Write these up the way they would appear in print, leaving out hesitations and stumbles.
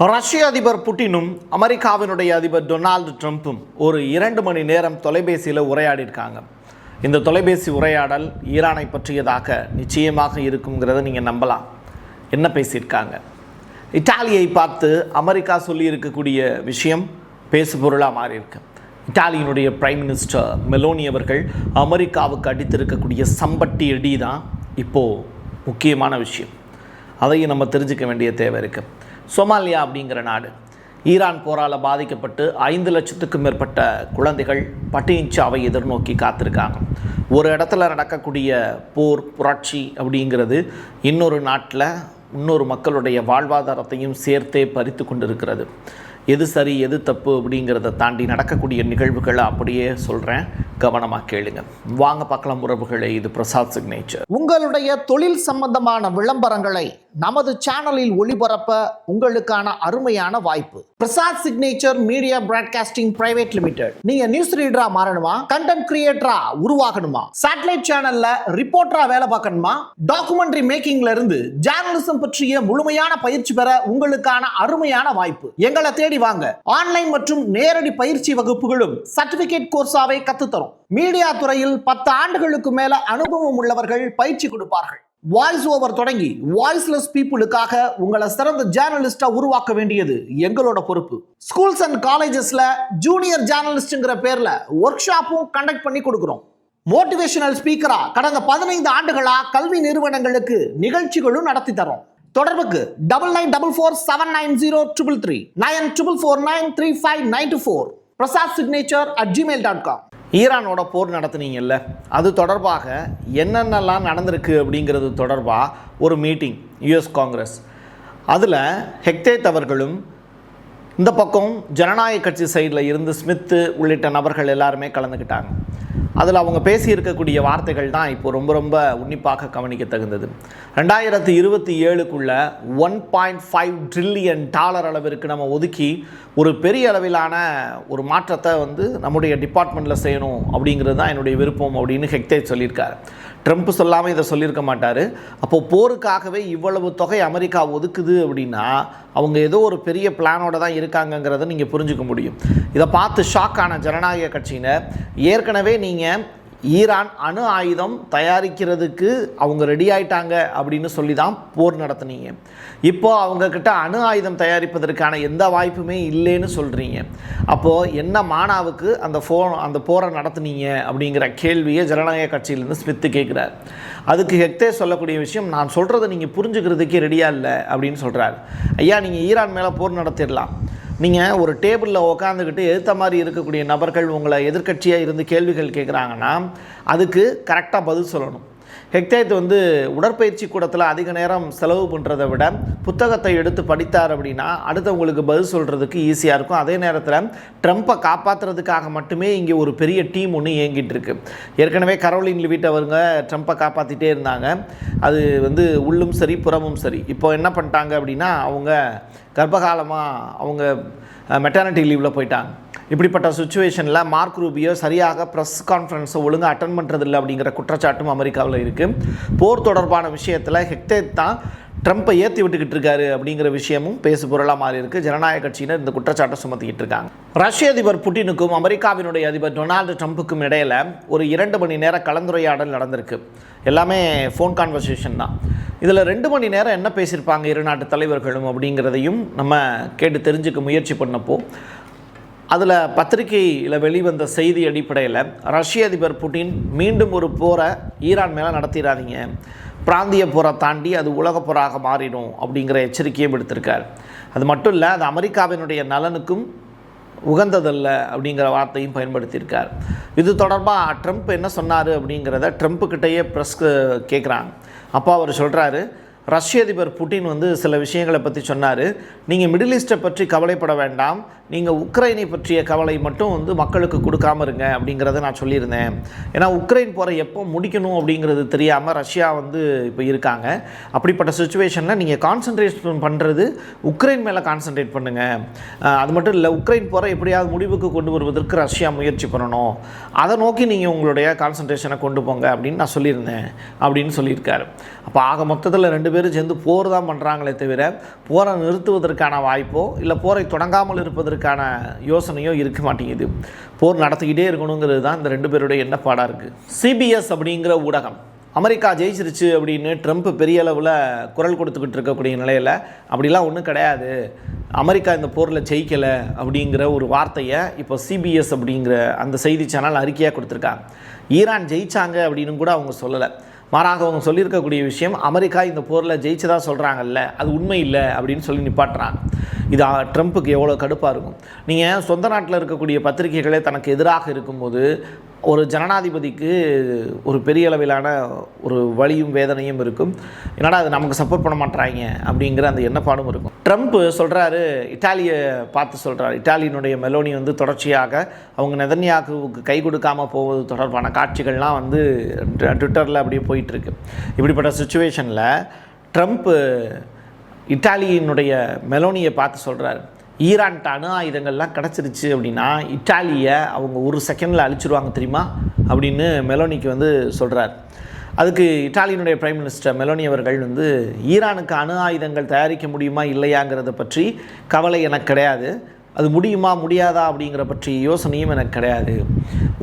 ரஷ்ய அதிபர் புட்டினும் அமெரிக்காவினுடைய அதிபர் டொனால்டு ட்ரம்ப்பும் ஒரு 2 மணி நேரம் தொலைபேசியில் உரையாடியிருக்காங்க. இந்த தொலைபேசி உரையாடல் ஈரானை பற்றியதாக நிச்சயமாக இருக்குங்கிறத நீங்கள் நம்பலாம். என்ன பேசியிருக்காங்க? இத்தாலியை பார்த்து அமெரிக்கா சொல்லியிருக்கக்கூடிய விஷயம் பேசுபொருளாக மாறியிருக்கு. இத்தாலியினுடைய பிரைம் மினிஸ்டர் மெலோனி அவர்கள் அமெரிக்காவுக்கு அடித்திருக்கக்கூடிய சம்பட்டி அடி தான் இப்போது முக்கியமான விஷயம். அதையும் நம்ம தெரிஞ்சுக்க வேண்டிய தேவை இருக்குது. சோமாலியா அப்படிங்கிற நாடு ஈரான் போரால் பாதிக்கப்பட்டு 5 லட்சத்துக்கும் மேற்பட்ட குழந்தைகள் பட்டினிச்சாவை எதிர்நோக்கி காத்திருக்காங்க. ஒரு இடத்துல நடக்கக்கூடிய போர் புரட்சி அப்படிங்கிறது இன்னொரு நாட்டில் இன்னொரு மக்களுடைய வாழ்வாதாரத்தையும் சேர்த்தே பறித்து கொண்டிருக்கிறது. எது சரி எது தப்பு அப்படிங்கிறத தாண்டி நடக்கக்கூடிய நிகழ்வுகளை அப்படியே சொல்கிறேன், கவனமாக கேளுங்க. வாங்க பார்க்கலாம் உறவுகளே, இது பிரசாத் சிக்னேச்சர். உங்களுடைய தொழில் சம்பந்தமான விளம்பரங்களை நமது சேனலில் ஒளிபரப்ப உங்களுக்கான அருமையான வாய்ப்பு. Prasad signature media broadcasting private limited. நீங்க நியூஸ் ரீடரா மாறணுமா, கண்டென்ட் கிரியேட்டரா உருவாகணுமா, சேட்டலைட் சேனல்ல ரிப்போர்ட்டரா வேலை பார்க்கணுமா, டாக்குமெண்ட்ரி மேக்கிங்ல இருந்து ஜேர்னலிசம் பற்றிய முழுமையான பயிற்சி பெற உங்களுக்கான அருமையான வாய்ப்பு. எங்களை தேடி வாங்க. ஆன்லைன் மற்றும் நேரடி பயிற்சி வகுப்புகளும் சர்டிபிகேட் கோர்ஸாவே கத்துத்தரும். மீடியா துறையில் 10 ஆண்டுகளுக்கு மேல அனுபவம் உள்ளவர்கள் பயிற்சி கொடுப்பார்கள். வாய்ஸ் ஓவர் தொடங்கி வாய்ஸ்லெஸ் பீப்புளுக்காக உங்களை சிறந்த ஜேர்னலிஸ்டா உருவாக்க வேண்டியது எங்களோட பொறுப்பு. ஸ்கூல்ஸ் அண்ட் காலேஜஸ்ல ஜூனியர் ஜேர்னலிஸ்ட்ங்கிற பேர்ல ஒர்க் ஷாப்பும் கண்டக்ட் பண்ணி கொடுக்கிறோம். மோட்டிவேஷனல் ஸ்பீக்கரா கடந்த 15 ஆண்டுகளா கல்வி நிறுவனங்களுக்கு நிகழ்ச்சிகளும் நடத்தி தரோம். தொடர்புக்கு 9944790333 94493594 prasadsignature@gmail.com. ஈரானோட போர் நடத்துனீங்கல்ல, அது தொடர்பாக என்னென்னலாம் நடந்திருக்கு அப்படிங்கிறது தொடர்பாக ஒரு மீட்டிங் யுஎஸ் காங்கிரஸ். அதில் ஹெக்டேத் அவர்களும் இந்த பக்கம் ஜனநாயக கட்சி சைடில் இருந்து ஸ்மித்து உள்ளிட்ட நபர்கள் எல்லாருமே கலந்துக்கிட்டாங்க. அதில் அவங்க பேசியிருக்கக்கூடிய வார்த்தைகள் தான் இப்போ ரொம்ப ரொம்ப உன்னிப்பாக கவனிக்க தகுந்தது. 2027க்குள்ள $1.5 ட்ரில்லியன் அளவிற்கு நம்ம ஒதுக்கி ஒரு பெரிய அளவிலான ஒரு மாற்றத்தை நம்முடைய டிபார்ட்மெண்ட்டில் செய்யணும் அப்படிங்கிறது தான் என்னுடைய விருப்பம் அப்படின்னு ஹெக்டேத் சொல்லியிருக்காரு. ட்ரம்ப் சொல்லாமல் இதை சொல்லியிருக்க மாட்டார். அப்போது போருக்காகவே இவ்வளவு தொகை அமெரிக்கா ஒதுக்குது அப்படின்னா அவங்க ஏதோ ஒரு பெரிய பிளானோட தான் இருக்காங்கங்கிறத நீங்கள் புரிஞ்சுக்க முடியும். இதை பார்த்து ஷாக் ஆன ஜனநாயக கட்சியினர், ஏற்கனவே நீங்கள் ஈரான் அணு ஆயுதம் தயாரிக்கிறதுக்கு அவங்க ரெடி ஆயிட்டாங்க அப்படின்னு சொல்லி தான் போர் நடத்துனீங்க. இப்போ அவங்கக்கிட்ட அணு ஆயுதம் தயாரிப்பதற்கான எந்த வாய்ப்புமே இல்லைன்னு சொல்கிறீங்க. அப்போது என்ன மானாவுக்கு அந்த போரை நடத்துனீங்க அப்படிங்கிற கேள்வியை ஜனநாயக கட்சியிலேருந்து ஸ்மித்து கேட்குறார். அதுக்கு ஹெக்டே சொல்லக்கூடிய விஷயம், நான் சொல்கிறத நீங்கள் புரிஞ்சுக்கிறதுக்கே ரெடியாக இல்லை அப்படின்னு சொல்கிறார். ஐயா, நீங்கள் ஈரான் மேலே போர் நடத்திடலாம். நீங்கள் ஒரு டேபிளில் உட்காந்துக்கிட்டு எதிர்த்த மாதிரி இருக்கக்கூடிய நபர்கள் உங்களை எதிர்க்கட்சியாக இருந்து கேள்விகள் கேட்குறாங்கன்னா அதுக்கு கரெக்டாக பதில் சொல்லணும். ஹெக்டேத் உடற்பயிற்சி கூடத்தில் அதிக நேரம் செலவு பண்ணுறதை விட புத்தகத்தை எடுத்து படித்தார் அப்படின்னா அடுத்தவங்களுக்கு பதில் சொல்கிறதுக்கு ஈஸியாக இருக்கும். அதே நேரத்தில் ட்ரம்ப்பை காப்பாற்றுறதுக்காக மட்டுமே இங்கே ஒரு பெரிய டீம் ஒன்று இயங்கிட்டு இருக்கு. ஏற்கனவே கரோலின் லெவிட் அவருங்க ட்ரம்ப்பை காப்பாற்றிட்டே இருந்தாங்க. அது உள்ளும் சரி புறமும் சரி. இப்போ என்ன பண்ணிட்டாங்க அப்படின்னா அவங்க கர்ப்பகாலமாக அவங்க மெட்டர்னிட்டி லீவில் போயிட்டாங்க. இப்படிப்பட்ட சுச்சுவேஷனில் மார்க் ரூபியோ சரியாக ப்ரெஸ் கான்ஃபரன்ஸை ஒழுங்காக அட்டன் பண்ணுறதில்லை அப்படிங்கிற குற்றச்சாட்டும் அமெரிக்காவில் இருக்குது. போர் தொடர்பான விஷயத்தில் ஹெக்டேத் தான் ட்ரம்ப்பை ஏற்றி விட்டுக்கிட்டு இருக்காரு அப்படிங்கிற விஷயமும் பேசு பொருளாக மாறி இருக்குது. ஜனநாயக கட்சியினர் இந்த குற்றச்சாட்டை சுமத்திக்கிட்டு இருக்காங்க. ரஷ்ய அதிபர் புட்டினுக்கும் அமெரிக்காவினுடைய அதிபர் டொனால்டு ட்ரம்ப்புக்கும் இடையில் ஒரு 2 மணி நேர கலந்துரையாடல் நடந்திருக்கு. எல்லாமே ஃபோன் கான்வர்சேஷன் தான். இதில் 2 மணி நேரம் என்ன பேசியிருப்பாங்க இரு நாட்டு தலைவர்களும் அப்படிங்கிறதையும் நம்ம கேட்டு தெரிஞ்சுக்க முயற்சி பண்ணப்போ அதில் பத்திரிகையில் வெளிவந்த செய்தி அடிப்படையில் ரஷ்ய அதிபர் புட்டின் மீண்டும் ஒரு போரை ஈரான் மேலே நடத்திடாதீங்க, பிராந்திய போரை தாண்டி அது உலக போராக மாறிடும் அப்படிங்கிற எச்சரிக்கையும் எடுத்திருக்கார். அது மட்டும் இல்லை, அது அமெரிக்காவினுடைய நலனுக்கும் உகந்ததல்ல அப்படிங்கிற வார்த்தையும் பயன்படுத்தியிருக்கார். இது தொடர்பாக ட்ரம்ப் என்ன சொன்னார் அப்படிங்கிறத ட்ரம்ப்புக்கிட்டேயே ப்ரெஸ் கேட்குறாங்க. அப்போ அவர் சொல்கிறாரு, ரஷ்ய அதிபர் புட்டின் சில விஷயங்களை பற்றி சொன்னார். நீங்கள் மிடில் ஈஸ்ட்டை பற்றி கவலைப்பட வேண்டாம், நீங்கள் உக்ரைனை பற்றிய கவலை மட்டும் மக்களுக்கு கொடுக்காம இருங்க அப்படிங்கிறத நான் சொல்லியிருந்தேன். ஏன்னா உக்ரைன் போரை எப்போ முடிக்கணும் அப்படிங்கிறது தெரியாமல் ரஷ்யா இப்போ இருக்காங்க. அப்படிப்பட்ட சுச்சுவேஷனில் நீங்கள் கான்சன்ட்ரேஷன் பண்ணுறது உக்ரைன் மேலே கான்சன்ட்ரேட் பண்ணுங்கள். அது மட்டும் இல்லை, உக்ரைன் போரை எப்படியாவது முடிவுக்கு கொண்டு வருவதற்கு ரஷ்யா முயற்சி பண்ணணும், அதை நோக்கி நீங்கள் உங்களுடைய கான்சன்ட்ரேஷனை கொண்டு போங்க அப்படின்னு நான் சொல்லியிருந்தேன் அப்படின்னு சொல்லியிருக்காரு. அப்போ ஆக மொத்தத்தில் 2 பேரும் சேர்ந்து போர் தான் பண்ணுறாங்களே தவிர போரை நிறுத்துவதற்கான வாய்ப்போ இல்லை போரை தொடங்காமல் இருப்பதற்கான யோசனையோ இருக்க மாட்டேங்குது. போர் நடத்திக்கிட்டே இருக்கணுங்கிறது தான் இந்த 2 பேருடைய எண்ணப்பாடாக இருக்குது. CBS அப்படிங்கிற ஊடகம் அமெரிக்கா ஜெயிச்சிருச்சு அப்படின்னு ட்ரம்ப் பெரிய அளவில் குரல் கொடுத்துக்கிட்டு இருக்கக்கூடிய நிலையில் அப்படிலாம் ஒன்றும் கிடையாது, அமெரிக்கா இந்த போரில் ஜெயிக்கலை அப்படிங்கிற ஒரு வார்த்தையை இப்போ CBS அப்படிங்கிற அந்த செய்தி சேனல் அறிக்கையாக கொடுத்துருக்காங்க. ஈரான் ஜெயிச்சாங்க அப்படின்னு கூட அவங்க சொல்லலை. மாறாக அவங்க சொல்லியிருக்கக்கூடிய விஷயம், அமெரிக்கா இந்த போரில் ஜெயிச்சதாக சொல்கிறாங்கல்ல, அது உண்மை இல்லை அப்படின்னு சொல்லி நிப்பாட்டுறாங்க. இது ட்ரம்ப்புக்கு எவ்வளோ கடுப்பாக இருக்கும். நீங்கள் சொந்த நாட்டில் இருக்கக்கூடிய பத்திரிகைகளே தனக்கு எதிராக இருக்கும்போது ஒரு ஜனநாதிபதிக்கு ஒரு பெரிய அளவிலான ஒரு வலியும் வேதனையும் இருக்கும். என்னடா அது நமக்கு சப்போர்ட் பண்ண மாட்டாங்க அப்படிங்கிற அந்த எண்ணப்பாடும் இருக்கும். ட்ரம்ப் சொல்கிறாரு, இட்டாலியை பார்த்து சொல்கிறார், இட்டாலியினுடைய மெலோனி வந்து தொடர்ச்சியாக அவங்க நெதன்யாகுவுக்கு கை கொடுக்காமல் போவது தொடர்பான காட்சிகள்லாம் வந்து ட்விட்டரில் அப்படியே போயிட்டுருக்கு. இப்படிப்பட்ட சுச்சுவேஷனில் ட்ரம்ப் இட்டாலியினுடைய மெலோனியை பார்த்து சொல்கிறார், ஈரான்ட்ட அணு ஆயுதங்கள்லாம் கிடச்சிருச்சு அப்படின்னா இட்டாலியை அவங்க ஒரு செகண்டில் அழிச்சிருவாங்க தெரியுமா அப்படின்னு மெலோனிக்கு வந்து சொல்கிறார். அதுக்கு இட்டாலியினுடைய பிரைம் மினிஸ்டர் மெலோனி அவர்கள் வந்து, ஈரானுக்கு அணு ஆயுதங்கள் தயாரிக்க முடியுமா இல்லையாங்கிறத பற்றி கவலை எனக்கு கிடையாது, அது முடியுமா முடியாதா அப்படிங்கிற பற்றி யோசனையும் எனக்கு கிடையாது.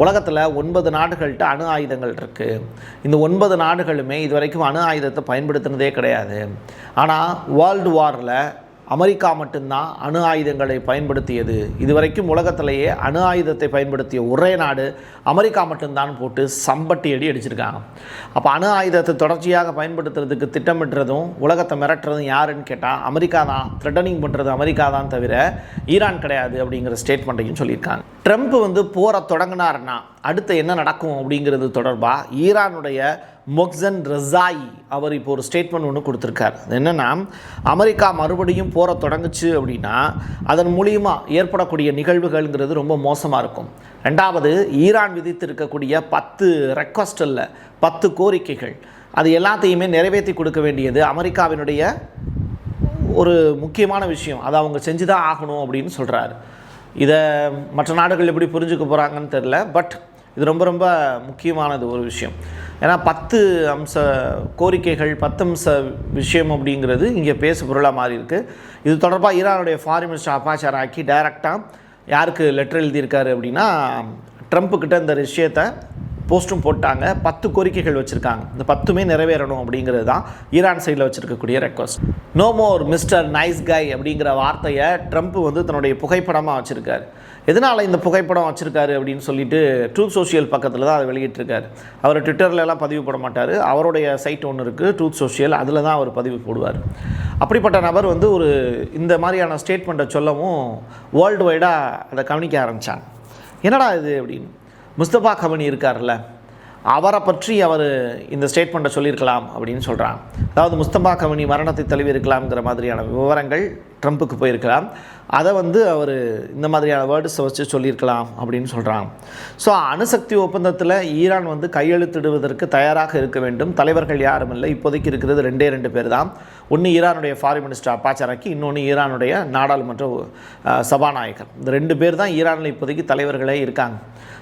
உலகத்தில் 9 நாடுகள்கிட்ட அணு ஆயுதங்கள் இருக்குது. இந்த 9 நாடுகளுமே இது வரைக்கும் அணு ஆயுதத்தை பயன்படுத்தினதே கிடையாது. ஆனால் வேர்ல்டு வாரில் அமெரிக்கா மட்டும்தான் அணு ஆயுதங்களை பயன்படுத்தியது. இதுவரைக்கும் உலகத்திலேயே அணு ஆயுதத்தை பயன்படுத்திய ஒரே நாடு அமெரிக்கா மட்டும்தான் போட்டு சம்பட்டி அடிச்சிருக்காங்க. அப்போ அணு ஆயுதத்தை தொடர்ச்சியாக பயன்படுத்துறதுக்கு திட்டமிட்டுறதும் உலகத்தை மிரட்டுறதும் யாருன்னு கேட்டால் அமெரிக்கா தான். த்ரெட்டனிங் பண்ணுறது அமெரிக்கா தான் தவிர ஈரான் கிடையாது அப்படிங்கிற ஸ்டேட்மெண்ட்டையும் சொல்லியிருக்காங்க. ட்ரம்ப் வந்து போரை தொடங்கினார்னா அடுத்து என்ன நடக்கும் அப்படிங்கிறது தொடர்பாக ஈரானுடைய மொக்சன் ரஸாயி அவர் இப்போ ஒரு ஸ்டேட்மெண்ட் ஒன்று கொடுத்துருக்கார். அது என்னென்னா, அமெரிக்கா மறுபடியும் போரை தொடங்குச்சு அப்படின்னா அதன் மூலியமாக ஏற்படக்கூடிய நிகழ்வுகள்ங்கிறது ரொம்ப மோசமாக இருக்கும். ரெண்டாவது, ஈரான் விதித்திருக்கக்கூடிய 10 ரெக்வஸ்ட் இல்லை 10 கோரிக்கைகள், அது எல்லாத்தையுமே நிறைவேற்றி கொடுக்க வேண்டியது அமெரிக்காவினுடைய ஒரு முக்கியமான விஷயம். அதை அவங்க செஞ்சு தான் ஆகணும் அப்படின்னு சொல்கிறாரு. இதை மற்ற நாடுகள் எப்படி புரிஞ்சுக்க போகிறாங்கன்னு தெரில. பட் இது ரொம்ப ரொம்ப முக்கியமானது ஒரு விஷயம். ஏன்னா 10 அம்ச கோரிக்கைகள் 10 அம்ச விஷயம் அப்படிங்கிறது இங்கே பேசு பொருளாக மாறி இருக்குது. இது தொடர்பாக ஈரானுடைய ஃபாரின் மினிஸ்டர் அப்பாஸ் அராக்சி டைரெக்டாக யாருக்கு லெட்டர் எழுதியிருக்காரு அப்படின்னா ட்ரம்ப்புக்கிட்ட இந்த விஷயத்தை போஸ்ட்டும் போட்டாங்க. 10 கோரிக்கைகள் வச்சுருக்காங்க. இந்த 10மே நிறைவேறணும் அப்படிங்கிறது தான் ஈரான் சைடில் வச்சுருக்கக்கூடிய request. No more mister nice guy அப்படிங்கிற வார்த்தையை ட்ரம்ப் வந்து தன்னுடைய புகைப்படமாக வச்சுருக்காரு. எதனால் இந்த புகைப்படம் வச்சுருக்காரு அப்படின்னு சொல்லிட்டு ட்ரூத் சோஷியல் பக்கத்தில் தான் அதை வெளியிட்டிருக்காரு. அவர் ட்விட்டர்லலாம் பதிவு போட மாட்டார். அவருடைய சைட் ஒன்று இருக்குது ட்ரூத் சோஷியல், அதில் தான் அவர் பதிவு போடுவார். அப்படிப்பட்ட நபர் வந்து ஒரு இந்த மாதிரியான ஸ்டேட்மெண்ட்டை சொல்லவும் வேர்ல்டு வைடாக அதை கவனிக்க ஆரம்பித்தாங்க. என்னடா இது அப்படின்னு. முஸ்தபா கமனி இருக்கார்ல, அவரை பற்றி அவர் இந்த ஸ்டேட்மெண்ட்டை சொல்லியிருக்கலாம் அப்படின்னு சொல்கிறாங்க. அதாவது முஸ்தபா கமனி மரணத்தை தழுவி இருக்கலாம்ங்கிற மாதிரியான விவரங்கள் ட்ரம்ப்புக்கு போயிருக்கலாம். அதை வந்து அவர் இந்த மாதிரியான வேர்ட்ஸை வச்சு சொல்லியிருக்கலாம் அப்படின்னு சொல்கிறாங்க. ஸோ அணுசக்தி ஒப்பந்தத்தில் ஈரான் வந்து கையெழுத்திடுவதற்கு தயாராக இருக்க வேண்டும். தலைவர்கள் யாரும் இல்லை. இப்போதைக்கு இருக்கிறது 2 பேர் தான். ஒன்று ஈரானுடைய ஃபாரின் மினிஸ்டர் அப்பாஸ் அராக்சி, இன்னொன்று ஈரானுடைய நாடாளுமன்ற சபாநாயகர். இந்த 2 பேர் தான் ஈரானில் இப்போதைக்கு தலைவர்களே இருக்காங்க.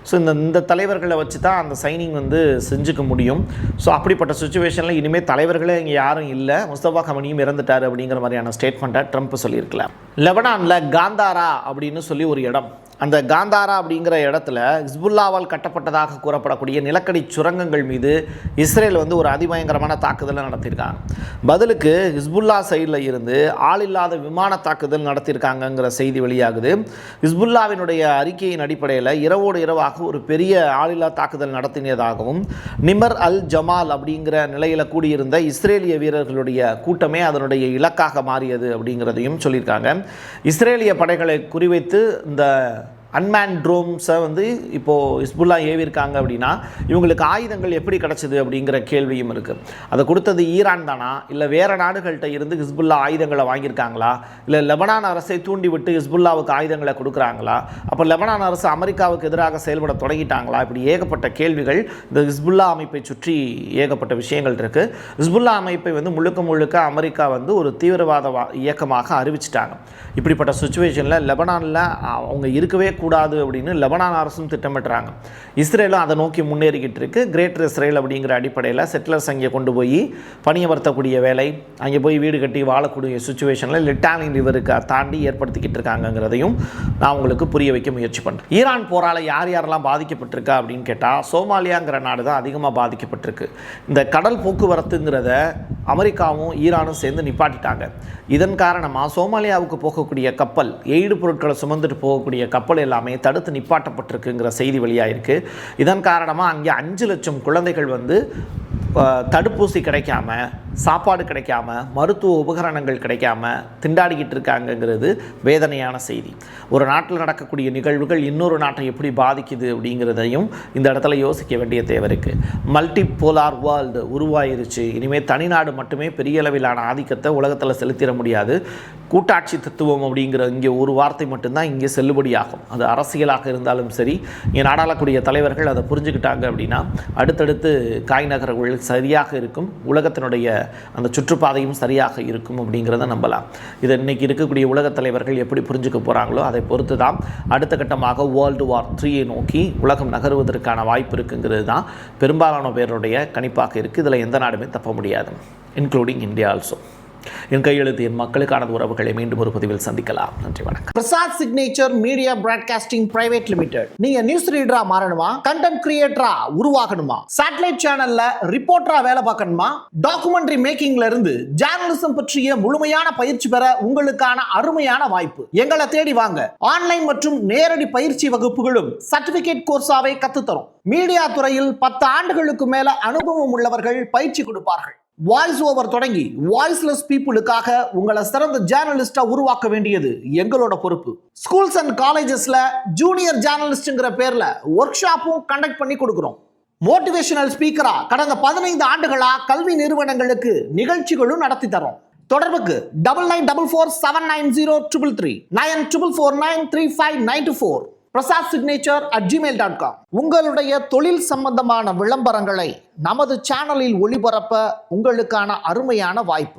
ஸோ இந்த தலைவர்களை வச்சு தான் அந்த சைனிங் வந்து செஞ்சுக்க முடியும். ஸோ அப்படிப்பட்ட சுச்சுவேஷனில் இனிமேல் தலைவர்களே இங்கே யாரும் இல்லை, முஸ்தபா கமனியும் இறந்துட்டார் அப்படிங்கிற மாதிரியான ஸ்டேட்மெண்ட்டை ட்ரம்ப் சொல்லியிருக்கலாம். லெபனானில் காந்தாரா அப்படின்னு சொல்லி ஒரு இடம், அந்த காந்தாரா அப்படிங்கிற இடத்துல ஹிஸ்புல்லாவால் கட்டப்பட்டதாக கூறப்படக்கூடிய நிலக்கடி சுரங்கங்கள் மீது இஸ்ரேல் வந்து ஒரு அதிபயங்கரமான தாக்குதலை நடத்தியிருக்காங்க. பதிலுக்கு ஹிஸ்புல்லா சைடில் இருந்து ஆள் இல்லாத விமான தாக்குதல் நடத்தியிருக்காங்கங்கிற செய்தி வெளியாகுது. ஹிஸ்புல்லாவினுடைய அறிக்கையின் அடிப்படையில் இரவோடு இரவாக ஒரு பெரிய ஆளில்லா தாக்குதல் நடத்தினதாகவும் நிமர் அல் ஜமால் அப்படிங்கிற நிலையில் கூடியிருந்த இஸ்ரேலிய வீரர்களுடைய கூட்டமே அதனுடைய இலக்காக மாறியது அப்படிங்கிறதையும் சொல்லியிருக்காங்க. இஸ்ரேலிய படைகளை குறிவைத்து இந்த அன்மேன் ட்ரோன்ஸை வந்து இப்போது ஹிஸ்புல்லா ஏவிருக்காங்க அப்படின்னா இவங்களுக்கு ஆயுதங்கள் எப்படி கிடச்சிது அப்படிங்கிற கேள்வியும் இருக்குது. அதை கொடுத்தது ஈரான் தானா, இல்லை வேறு நாடுகள்கிட்ட இருந்து ஹிஸ்புல்லா ஆயுதங்களை வாங்கியிருக்காங்களா, இல்லை லெபனான் அரசை தூண்டிவிட்டு ஹிஸ்புல்லாவுக்கு ஆயுதங்களை கொடுக்குறாங்களா, அப்போ லெபனான் அரசு அமெரிக்காவுக்கு எதிராக செயல்பட தொடங்கிட்டாங்களா, இப்படி ஏகப்பட்ட கேள்விகள் இந்த ஹிஸ்புல்லா அமைப்பை சுற்றி ஏகப்பட்ட விஷயங்கள் இருக்குது. ஹிஸ்புல்லா அமைப்பை வந்து முழுக்க அமெரிக்கா வந்து ஒரு தீவிரவாத இயக்கமாக அறிவிச்சிட்டாங்க. இப்படிப்பட்ட சுச்சுவேஷனில் லெபனானில் அவங்க இருக்கவே செய்யக்கூடாது அப்படின்னு லெபனான் அரசும் திட்டமிட்டுறாங்க. இஸ்ரேலும் அதை நோக்கி முன்னேறிக்கிட்டு இருக்கு. கிரேட்டர் இஸ்ரேல் அப்படிங்கிற அடிப்படையில் செட்டிலர்ஸ் அங்கே கொண்டு போய் பணியமர்த்தக்கூடிய வேலை, அங்கே போய் வீடு கட்டி வாழக்கூடிய சுச்சுவேஷனில் லிட்டாலின் ரிவருக்கு தாண்டி ஏற்படுத்திக்கிட்டு இருக்காங்கிறதையும் நான் உங்களுக்கு புரிய வைக்க முயற்சி பண்ணுறேன். ஈரான் போரால் யார் யாரெல்லாம் பாதிக்கப்பட்டிருக்கா அப்படின்னு கேட்டால் சோமாலியாங்கிற நாடு தான் அதிகமாக பாதிக்கப்பட்டிருக்கு. இந்த கடல் போக்குவரத்துங்கிறத அமெரிக்காவும் ஈரானும் சேர்ந்து நிப்பாட்டிட்டாங்க. இதன் காரணமாக சோமாலியாவுக்கு போகக்கூடிய கப்பல், எய்டு பொருட்களை சுமந்துட்டு போகக்கூடிய கப்பல் எல்லாமே தடுத்து நிப்பாட்டப்பட்டிருக்குங்கிற செய்தி வெளியாயிருக்கு. இதன் காரணமாக அங்கே 5 லட்சம் குழந்தைகள் வந்து தடுப்பூசி கிடைக்காம, சாப்பாடு கிடைக்காம, மருத்துவ உபகரணங்கள் கிடைக்காம திண்டாடிக்கிட்டு இருக்காங்கங்கிறது வேதனையான செய்தி. ஒரு நாட்டில் நடக்கக்கூடிய நிகழ்வுகள் இன்னொரு நாட்டை எப்படி பாதிக்குது அப்படிங்கிறதையும் இந்த இடத்துல யோசிக்க வேண்டிய தேவை இருக்குது. மல்டி போலார் வேர்ல்டு உருவாயிருச்சு. இனிமேல் தனிநாடு மட்டுமே பெரிய அளவிலான ஆதிக்கத்தை உலகத்தில் செலுத்திட முடியாது. கூட்டாட்சி தத்துவம் அப்படிங்கிற இங்கே ஒரு வார்த்தை மட்டும்தான் இங்கே செல்லுபடியாகும். அது அரசியலாக இருந்தாலும் சரி, இங்கே நாடாளக்கூடிய தலைவர்கள் அதை புரிஞ்சுக்கிட்டாங்க அப்படின்னா அடுத்தடுத்து காய் நகரங்கள் சரியாக இருக்கும், உலகத்தினுடைய அந்த சுற்றுப்பாதையும் சரியாக இருக்கும் அப்படிங்கிறத நம்பலாம். இதை இன்னைக்கு இருக்கக்கூடிய உலகத் தலைவர்கள் எப்படி புரிஞ்சுக்க போகிறாங்களோ அதை பொறுத்து தான் அடுத்த கட்டமாக வேர்ல்டு வார் 3 நோக்கி உலகம் நகருவதற்கான வாய்ப்பு இருக்குங்கிறது தான் பெரும்பாலான பேருடைய கணிப்பாக இருக்குது. இதில் எந்த நாடுமே தப்ப முடியாது, இன்க்ளூடிங் இந்தியா ஆல்சோ. என் கையெழுத்து என் மக்களுக்கான உறவுகளை மீண்டும் ஒரு பதிவில் சந்திக்கலாம். நன்றி, வணக்கம். Prasad signature media broadcasting private limited. நீங்க நியூஸ் ரீடரா மாறணுமா, கண்டென்ட் கிரியேட்டரா உருவாகணுமா, சேட்டலைட் சேனல்ல ரிப்போர்ட்டரா வேலை பார்க்கணுமா, டாக்குமெண்ட்ரி மேக்கிங்ல இருந்து ஜேர்னலிசம் பற்றிய முழுமையான பயிற்சி பெற உங்களுக்கான அருமையான வாய்ப்பு. எங்களை தேடி வாங்க. ஆன்லைன் மற்றும் நேரடி பயிற்சி வகுப்புகளும் சர்டிபிகேட் கோர்ஸாவே கத்துத்தரும். மீடியா துறையில் 10 ஆண்டுகளுக்கு மேல அனுபவம் உள்ளவர்கள் பயிற்சி கொடுப்பார்கள். வாய்ஸ் ஓவர் தொடங்கி வாய்ஸ்லெஸ் பீப்புளுக்காக உங்களை சிறந்த ஜேர்னலிஸ்டா உருவாக்க வேண்டியது எங்களோட பொறுப்பு. ஸ்கூல்ஸ் அண்ட் காலேஜஸ்ல ஜூனியர் ஜேர்னலிஸ்ட்ங்கிற பேர்ல ஒர்க் ஷாப்பும் கண்டக்ட் பண்ணி கொடுக்கிறோம். மோட்டிவேஷனல் ஸ்பீக்கரா கடந்த 15 ஆண்டுகளா கல்வி நிறுவனங்களுக்கு நிகழ்ச்சிகளும் நடத்தி தரோம். தொடர்புக்கு 9944790333 94493594 prasad@gmail.com. உங்களுடைய தொழில் சம்பந்தமான விளம்பரங்களை நமது சேனலில் ஒளிபரப்ப உங்களுக்கான அருமையான வாய்ப்பு.